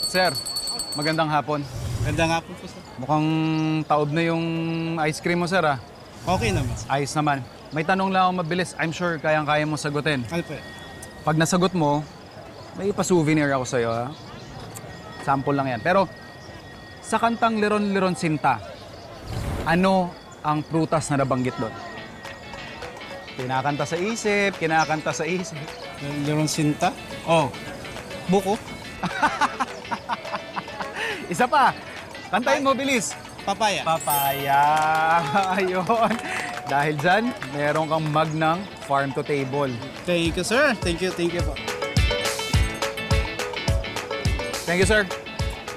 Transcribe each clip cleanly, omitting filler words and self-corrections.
Sir, magandang hapon. Ganda nga po sir. Mukhang taob na yung ice cream mo, sir, ah. Okay naman sir. Ayos naman. May tanong lang ako mabilis. I'm sure kayang-kaya mo sagutin. Ano po? Pag nasagot mo, may pa-souvenir ako sa'yo, ha? Sample lang yan. Pero, sa kantang Liron-Liron Sinta, ano ang prutas na nabanggit doon? Kinakanta sa isip, kinakanta sa isip. Liron Sinta? Oh. Buko? Isa pa, kantahin mo, bilis. Papaya. Papaya. Ayun. Dahil dyan, meron kang mug ng farm to table. Thank you sir. Thank you po. Thank you, sir.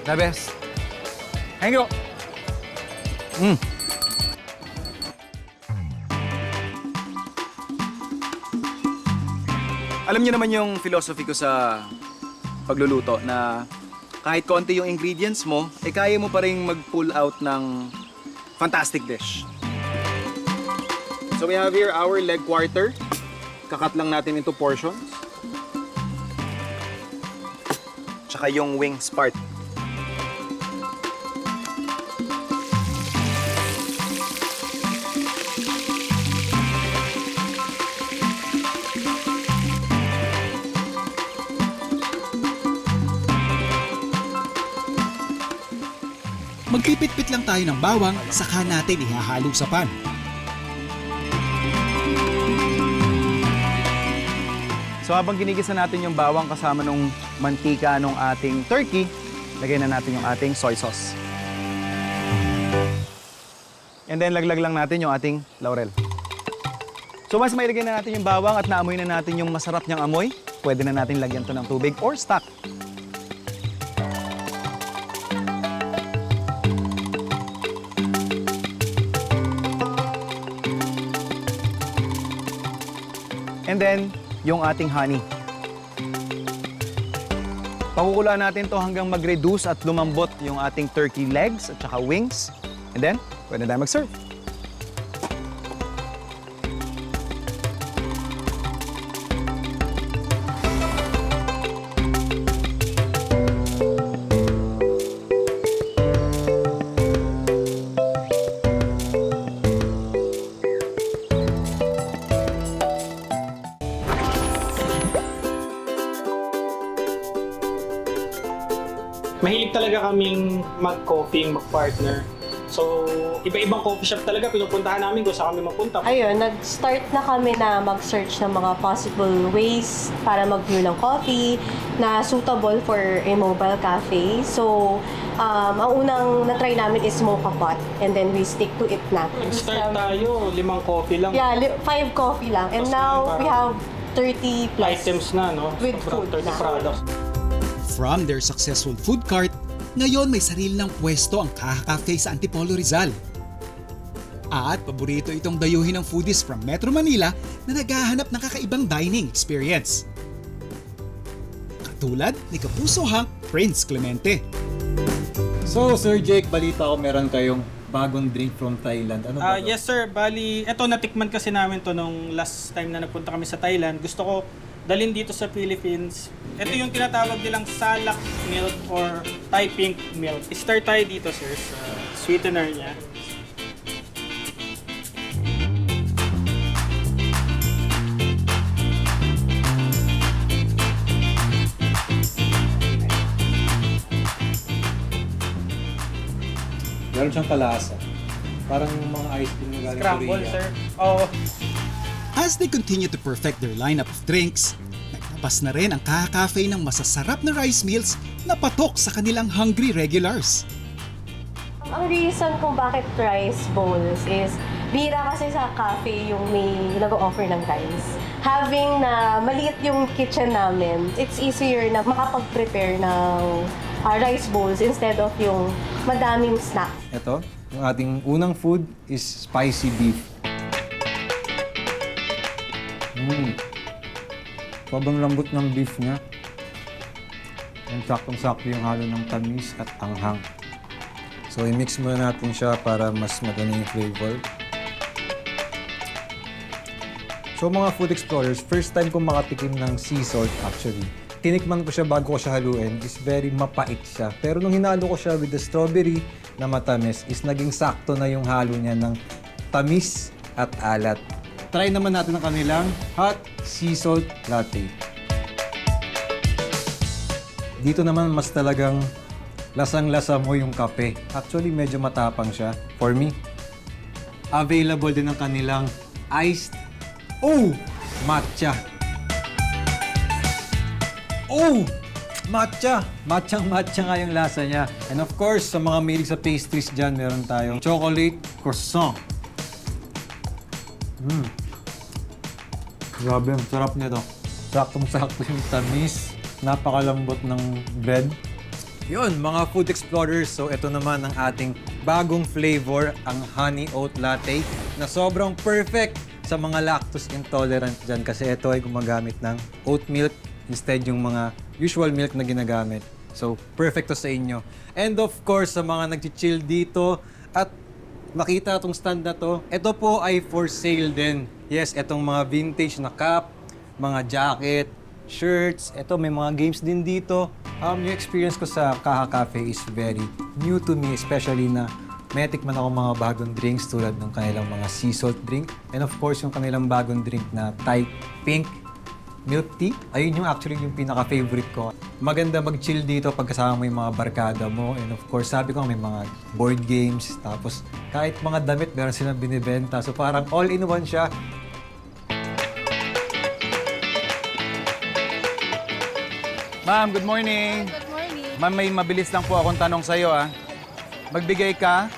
The best. Thank you. Alam niyo naman yung philosophy ko sa pagluluto na kahit konti yung ingredients mo, kaya mo pa rin mag-pull out ng fantastic dish. So we have here our leg quarter. Kakat lang natin into portions. Tsaka yung wings part. Magpipit-pit lang tayo ng bawang, saka natin ihahalo sa pan. So habang ginigisa natin yung bawang kasama nung mantika nung ating turkey, lagay na natin yung ating soy sauce. And then laglag lang natin yung ating laurel. So once mailagay na natin yung bawang at naamoy na natin yung masarap niyang amoy, pwede na natin lagyan to ng tubig or stock. And then, yung ating honey. Pakukulaan natin to hanggang mag-reduce at lumambot yung ating turkey legs at saka wings. And then, pwede na tayo mag-serve. Mahilig talaga kaming mag-coffee, mag-partner. So, iba-ibang coffee shop talaga pinupuntahan namin kung saan kami mapunta. Ayun, nag-start na kami na mag-search ng mga possible ways para mag-brew ng coffee na suitable for a mobile cafe. So, ang unang na-try namin is mocha pot and then we stick to it na. Start tayo, 5 coffee lang. Yeah, 5 coffee lang. And Tapos now, parang we have 30 plus. Items na, no? With Sobrang food 30 na. products. From their successful food cart, ngayon may sarili ng pwesto ang Kaha Cafe sa Antipolo, Rizal. At paborito itong dayuhin ng foodies from Metro Manila na naghahanap ng kakaibang dining experience. Katulad ni Kapusohang Prince Clemente. So, Sir Jake, balita ko meron kayong bagong drink from Thailand. Ano ba to? Yes sir, bali, eto natikman kasi namin to nung last time na nagpunta kami sa Thailand. Gusto ko dalhin dito sa Philippines. Ito yung tinatawag nilang salak milk or Thai pink milk. Start tayo dito sir sa sweetener niya. Meron siyang kalasa. Parang yung mga ice cream na galing Scramble Korea. sir. Oh, As they continue to perfect their lineup of drinks, naglabas na rin ang Kaha Cafe ng masasarap na rice meals na patok sa kanilang hungry regulars. Ang reason kung bakit rice bowls is bira kasi sa cafe yung may nag-offer ng rice. Having na maliit yung kitchen namin, it's easier na makapag-prepare ng rice bowls instead of yung madaming snack. Ito, yung ating unang food is spicy beef. Sobrang lambot ng beef niya. And saktong-sakto yung halo ng tamis at anghang. So, i-mix muna natin siya para mas maganda yung flavor. So, mga food explorers, first time kong makatikim ng sea salt actually. tinikman ko siya bago ko siya haluin, is very mapait siya. Pero nung hinalo ko siya with the strawberry na matamis, is naging sakto na yung halo niya ng tamis at alat. Try naman natin ang kanilang hot sea salt latte. Dito naman mas talagang lasang-lasa mo yung kape. Actually, medyo matapang siya. For me, available din ang kanilang iced matcha. Matcha! Matcha nga yung lasa niya. And of course, sa mga mahilig sa pastries dyan, meron tayong chocolate croissant. Grabe, ang sarap nito. Saktong-sakto yung tamis. Napakalambot ng bread. Yun, mga food explorers. So, ito naman ang ating bagong flavor, ang honey oat latte, na sobrang perfect sa mga lactose intolerant dyan kasi ito ay gumagamit ng oat milk instead yung mga usual milk na ginagamit. So, perfect to sa inyo. And of course, sa mga nag-chill dito at makita itong stand na to, ito po ay for sale din. Yes, itong mga vintage na cap, mga jacket, shirts, ito may mga games din dito. Yung experience ko sa Kaha Cafe is very new to me, especially na may tikman ako mga bagong drinks tulad ng kanilang mga sea salt drink. And of course, yung kanilang bagong drink na Thai pink milk tea. Ayun yung actually yung pinaka-favorite ko. Maganda mag-chill dito pagkasama mo yung mga barkada mo. And of course, sabi ko may mga board games. Tapos kahit mga damit, meron silang binibenta. So parang all-in-one siya. Ma'am, good morning. Good morning. Ma'am, may mabilis lang po akong tanong sa'yo, ah. Magbigay ka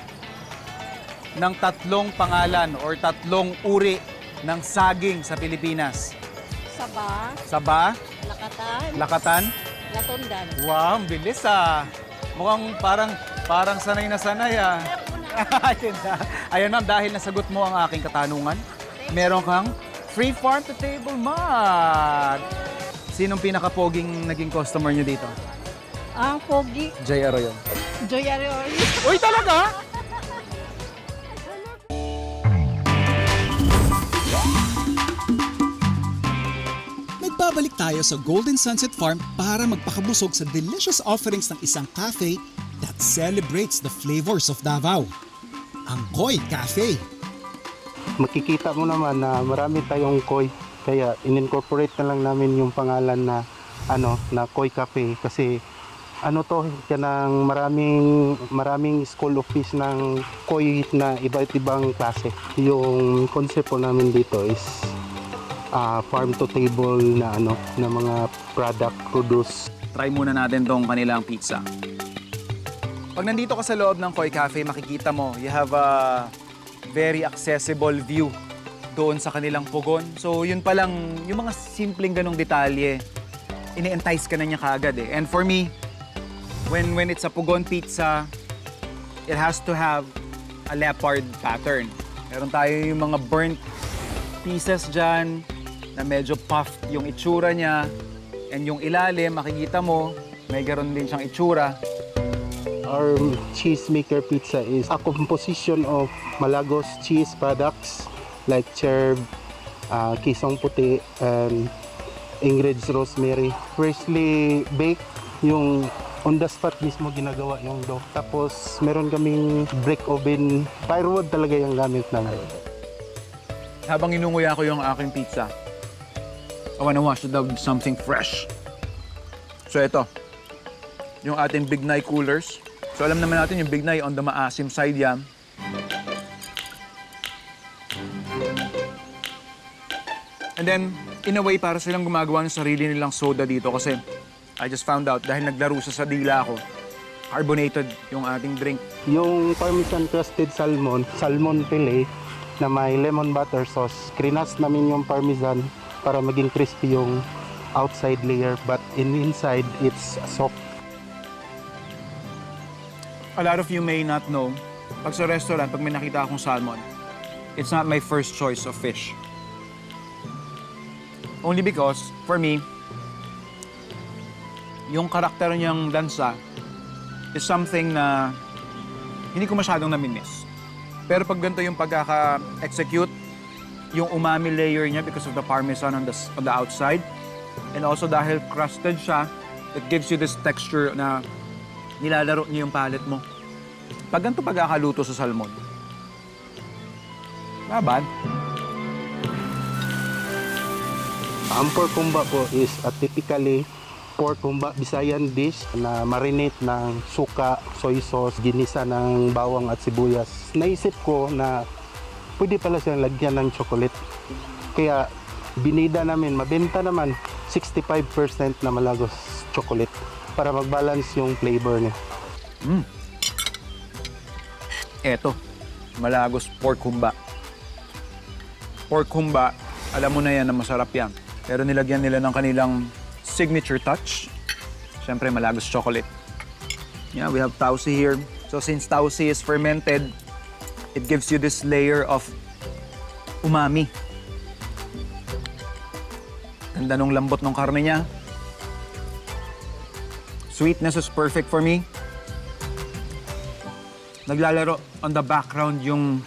ng 3 pangalan or 3 uri ng saging sa Pilipinas. Saba, Saba, Lakatan, Lakatan. Latundan. Wow, ang bilis ah. Mukhang parang sanay na sanay ah. Ayun na. Ayun ma'am, dahil nasagot mo ang aking katanungan, meron kang free farm to table mug. Sinong pinaka-poging naging customer niyo dito? Ang Pogi, Jay Arroyo. Joy Arroyo. Uy, talaga? Nagbabalik tayo sa Golden Sunset Farm para magpakabusog sa delicious offerings ng isang cafe that celebrates the flavors of Davao. Ang Koi Cafe. Makikita mo naman na marami tayong koi. Kaya in-incorporate na lang namin yung pangalan na na Koi Cafe kasi kanang maraming school of fish ng koi na iba't ibang klase. Yung concept po namin dito is farm to table na na mga product produce. Try muna natin tong kanilang pizza. Pag nandito ka sa loob ng Koi Cafe, makikita mo, you have a very accessible view doon sa kanilang pugon. So yun pa lang, yung mga simpleng ganong detalye, ini-entice ka na niya kaagad eh. And for me, when it's a pugon pizza, it has to have a leopard pattern. Meron tayo yung mga burnt pieces dyan, na medyo puffed yung itsura niya. And yung ilalim, makikita mo, may garon din siyang itsura. Our cheese maker pizza is a composition of Malagos cheese products like cherb, kisong puti, and Ingrid's rosemary. Freshly baked, yung on the spot mismo ginagawa yung dough. Tapos meron kaming brick oven, firewood talaga yung gamit namin. Habang inunguya ko yung aking pizza, I wanna wash it down with something fresh. So ito, yung ating Big Nye coolers. So alam naman natin yung Big Nye on the maasim side yan. And then, in a way, para silang gumagawa ng sarili nilang soda dito kasi I just found out dahil naglaro siya sa dila ko, carbonated yung ating drink. Yung parmesan crusted salmon fillet na may lemon butter sauce. Krinas namin yung parmesan para maging crispy yung outside layer but inside it's soft. A lot of you may not know, pag sa restaurant, pag may nakita akong salmon, it's not my first choice of fish. Only because, for me, yung karakter niyang lansa is something na hindi ko masyadong namimiss. Pero pag ganito yung pagkaka-execute, yung umami layer niya because of the parmesan on the outside, And also dahil crusted siya, it gives you this texture na nilalaro niyo yung palate mo. Pag ganito pagkakaluto sa salmon, laban. Ang pork humba po is a typically pork humba Visayan dish na marinate ng suka, soy sauce, ginisa ng bawang at sibuyas. Naisip ko na pwede pala siyang lagyan ng chocolate. Kaya binida namin, mabenta naman 65% na Malagos chocolate para mag-balance yung flavor niya. Eto, Malagos pork humba. Pork humba, alam mo na yan na masarap yan. Pero nilagyan nila ng kanilang signature touch. Siyempre, Malagos chocolate. Yeah, we have tausi here. So since tausi is fermented, it gives you this layer of umami. Ganda nung lambot ng karne niya. Sweetness is perfect for me. Naglalaro on the background yung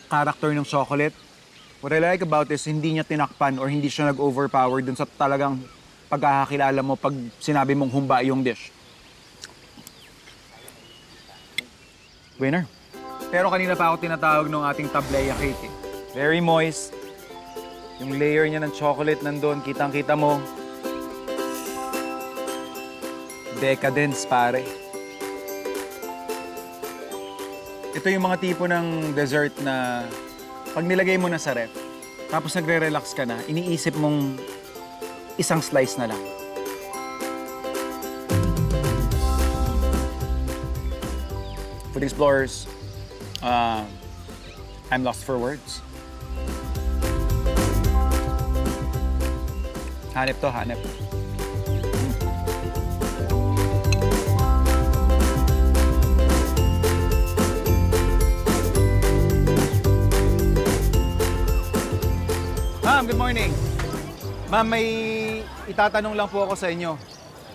character ng chocolate. What I like about this, hindi niya tinakpan or hindi siya nag-overpower dun sa talagang pagkakakilala mo pag sinabi mong humba yung dish. Winner. Pero kanina pa ako tinatawag ng ating tableya cake. Eh. Very moist. Yung layer niya ng chocolate nandun, kitang-kita mo. Decadence, pare. Ito yung mga tipo ng dessert na pag nilagay mo na sa ref, tapos nagre-relax ka na, iniisip mong isang slice na lang. Food Explorers, I'm lost for words. Hanep to, hanep. Ma'am, good morning. Ma'am, may itatanong lang po ako sa inyo.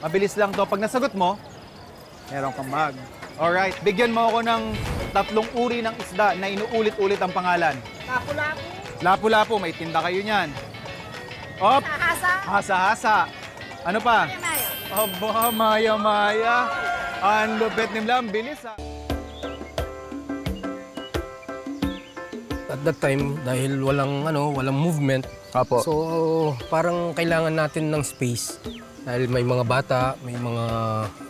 Mabilis lang to. Pag nasagot mo, meron kang mug. Alright, bigyan mo ako ng 3 uri ng isda na inuulit-ulit ang pangalan. Lapu-lapu. Lapu-lapu, may tinda kayo niyan. Op! Hasa. Hasa-hasa. Ano pa? Maya. Aba, maya-maya. Ang lupit ni Mlam, bilis ha. At that time, dahil walang movement, Apo. so parang kailangan natin ng space. Dahil may mga bata, may mga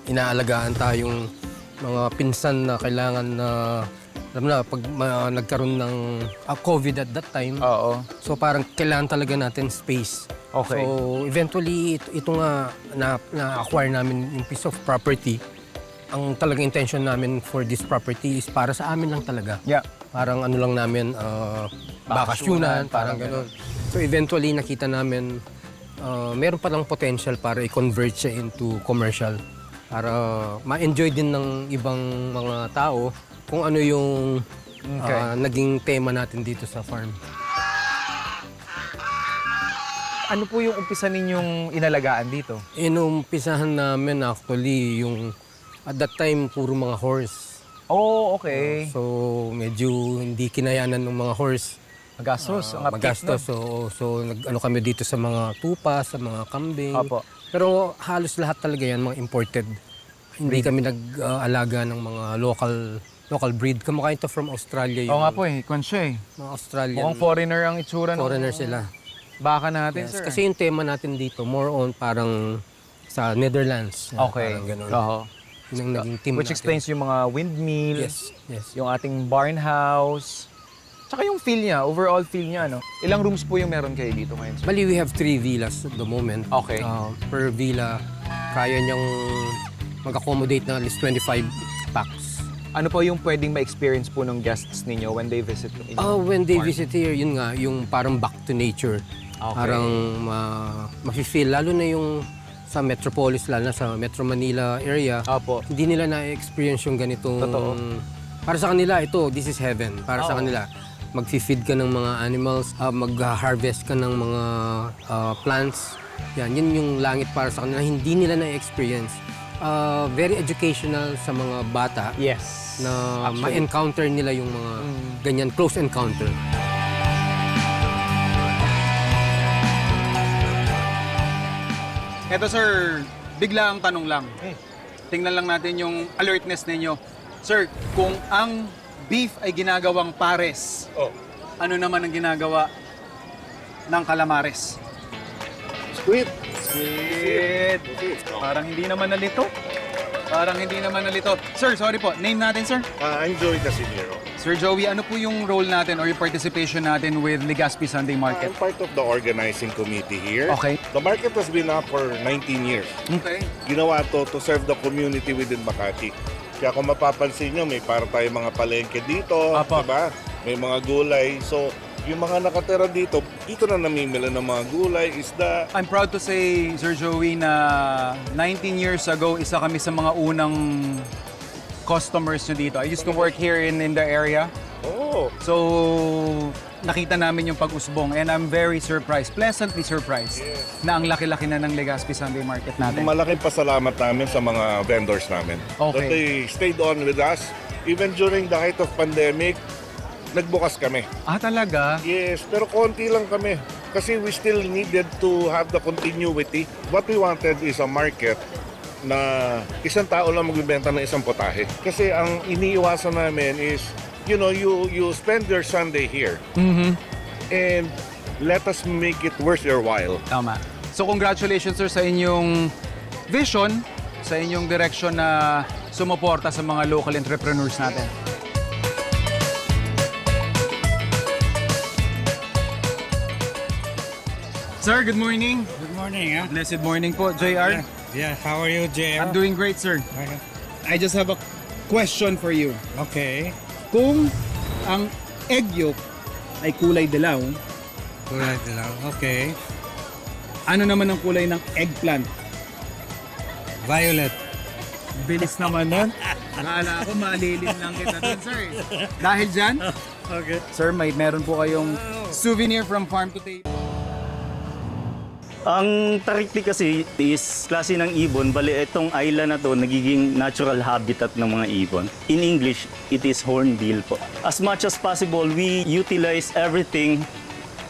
inaalagaan tayong mga pinsan na kailangan na, alam na, pag nagkaroon ng COVID at that time, Oo. so parang kailangan talaga natin space. Okay. So eventually, ito nga na-acquire namin yung piece of property. Ang talagang intention namin for this property is para sa amin lang talaga. Yeah. Parang ano lang namin, bakasyunan, parang gano'n. So eventually nakita namin, meron pa lang potential para i-convert siya into commercial. Para ma-enjoy din ng ibang mga tao kung ano yung naging tema natin dito sa farm. Ano po yung umpisa ninyong inalagaan dito? Inumpisahan namin actually yung at that time puro mga horse. Oh, okay. So medyo hindi kinayanan ng mga horse. Magastos. ang upkeep Magastos. nun. So nag-ano kami dito sa mga tupa, sa mga kambing. Opo. Pero halos lahat talaga yan mga imported. Hindi kami nag-alaga ng mga local breed. Kamukha ito from Australia. Oo nga po eh, kwan siya eh. Mga Australian. Mukhang foreigner ang itsura ng Foreigner sila. baka natin, Yes, sir. kasi yung tema natin dito, more on parang sa Netherlands. Okay. Parang ganun. Oo. Yun ang naging team Which natin. explains yung mga windmill, Yes, yes. yung ating barn house, tsaka yung feel niya, overall feel niya, no? Ilang rooms po yung meron kayo dito ngayon, sir? Bali, we have 3 villas at the moment. Okay. Per villa, kaya niyang mag-accommodate na at least 25 packs. Ano po yung pwedeng ma-experience po ng guests ninyo when they visit yung inyong When they farm? visit here, yun nga, yung parang back to nature. Okay. Parang mafe-feel, lalo na yung sa metropolis, lalo na sa Metro Manila area, Opo. hindi nila na-experience yung ganitong... Totoo. Para sa kanila, ito, this is heaven. Para sa kanila, mag-feed ka ng mga animals, mag-harvest ka ng mga plants. Yan, yun yung langit para sa kanila. Hindi nila na-experience. Very educational sa mga bata Yes. na ma-encounter nila yung mga ganyan, close encounter. Eto sir, bigla ang tanong lang. Tingnan lang natin yung alertness ninyo. Sir, kung ang beef ay ginagawang pares, ano naman ang ginagawa ng calamares? Squid. Squid. Parang hindi naman nalito. Sir, sorry po. Name natin, sir? I'm Joey Casimiro. Sir Joey, ano po yung role natin or yung participation natin with Legazpi Sunday Market? I'm part of the organizing committee here. Okay. The market has been up for 19 years. Okay. Ginawa to serve the community within Makati. Kaya kung mapapansin nyo, may para tayo mga palengke dito, Apo. diba? May mga gulay. So, yung mga nakatira dito na namimila ng mga gulay, isda. I'm proud to say, Sir Joey, na 19 years ago, isa kami sa mga unang customers nyo dito. I used to work here in the area. Oh, So, nakita namin yung pag-usbong and I'm very surprised, pleasantly surprised, na ang laki-laki na ng Legazpi Sunday Market natin. malaking pasalamat namin sa mga vendors namin. Okay. That they stayed on with us. Even during the height of pandemic, nagbukas kami. Ah, talaga? Yes, pero konti lang kami. Kasi we still needed to have the continuity. What we wanted is a market na isang tao lang magbibenta ng isang potahe. Kasi ang iniiwasan namin is, you know, you spend your Sunday here. And let us make it worth your while. Tama. So, congratulations, sir, sa inyong vision, sa inyong direction na sumuporta sa mga local entrepreneurs natin. Sir, good morning. Good morning, huh? Blessed morning po, JR. Yeah, how are you, JR? I'm doing great, sir. I just have a question for you. Okay. Kung ang egg yolk ay kulay dilaw, Kulay dilaw. Okay. ano naman ang kulay ng eggplant? Violet. Bilis naman nun. Akala ko malilim lang kita dun, sir. Dahil dyan, Okay. sir, meron po kayong souvenir from farm to table. Ang Tarikti kasi is klase ng ibon, bali itong island na to nagiging natural habitat ng mga ibon. In English, it is hornbill po. As much as possible, we utilize everything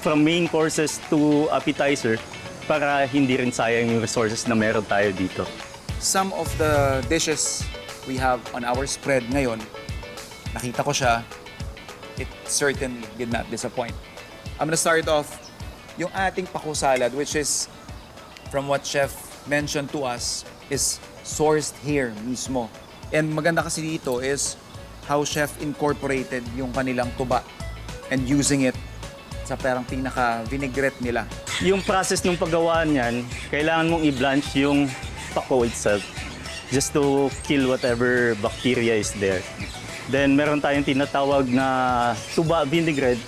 from main courses to appetizer para hindi rin sayang yung resources na meron tayo dito. Some of the dishes we have on our spread ngayon, nakita ko siya, it certainly did not disappoint. I'm gonna start off yung ating pako salad, which is, from what Chef mentioned to us, is sourced here mismo. And maganda kasi dito is how Chef incorporated yung kanilang tuba and using it sa parang pinaka-vinaigrette nila. Yung process ng paggawa niyan, kailangan mong i-blanch yung pako itself just to kill whatever bacteria is there. Then meron tayong tinatawag na tuba vinaigrette,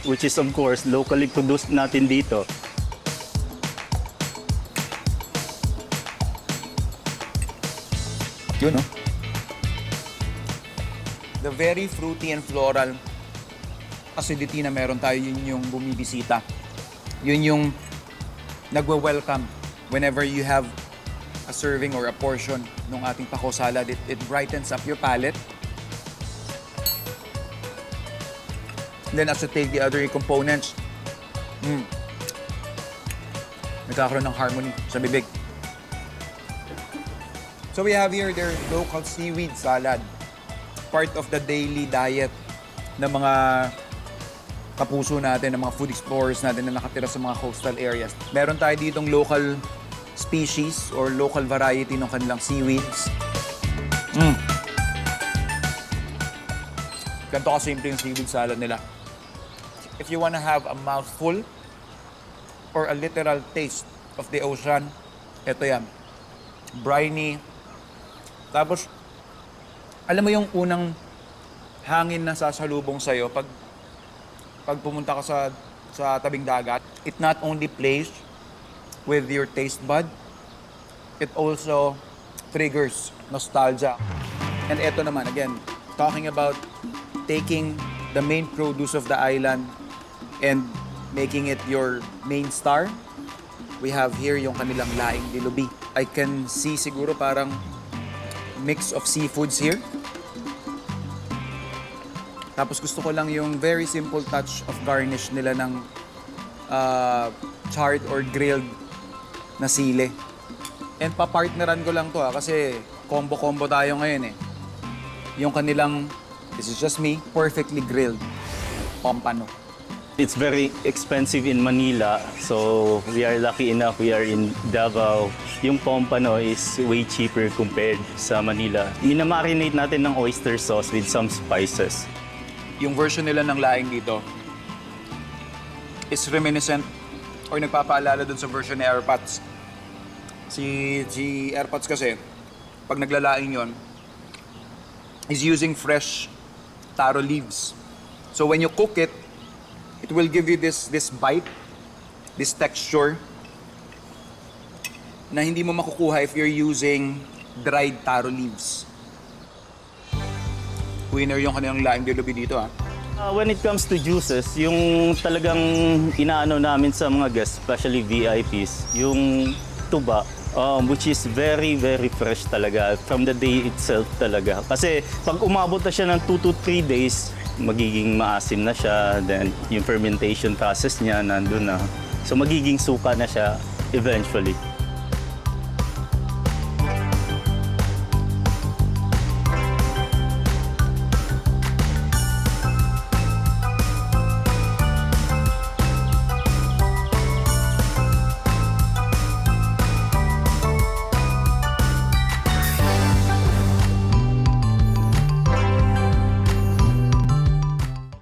which is of course locally produced natin dito. Yun, no? The very fruity and floral acidity na meron tayo, yun yung bumibisita. Yun yung nagwe-welcome whenever you have a serving or a portion ng ating pako salad. It brightens up your palate. Then as you take the other components, nagkakaroon ng harmony sa bibig. So we have here their local seaweed salad. Part of the daily diet ng mga kapuso natin, ng mga food explorers natin na nakatira sa mga coastal areas. Meron tayo ditong local species or local variety ng kanilang seaweeds. Ganito kasimple yung seaweed salad nila. If you wanna have a mouthful or a literal taste of the ocean, ito yan. Briny. Tapos, alam mo yung unang hangin na sasalubong sa'yo pag pumunta ka sa tabing dagat, it not only plays with your taste bud, it also triggers nostalgia. And ito naman, again, talking about taking the main produce of the island and making it your main star, we have here yung kanilang laing dilubi. I can see siguro parang mix of seafoods here. Tapos gusto ko lang yung very simple touch of garnish nila ng charred or grilled na sile. And papartneran ko lang to kasi combo-combo tayo ngayon eh. Yung kanilang, this is just me, perfectly grilled pompano. It's very expensive in Manila, so we are lucky enough we are in Davao. Yung pompano is way cheaper compared sa Manila. Minamarinate natin ng oyster sauce with some spices. Yung version nila ng laing dito is reminiscent or nagpapaalala dun sa version ni Airpods. Si Airpods kasi, pag naglalaing yon, is using fresh taro leaves. So when you cook it, it will give you this bite, this texture na hindi mo makukuha if you're using dried taro leaves. Winner yung kanilang laing dilubi dito ha. When it comes to juices, yung talagang inaano namin sa mga guests, especially VIPs, yung tuba, which is very, very fresh talaga from the day itself talaga. Kasi pag umabot na siya ng 2 to 3 days, magiging maasim na siya, then yung fermentation process niya nandun na. So magiging suka na siya eventually.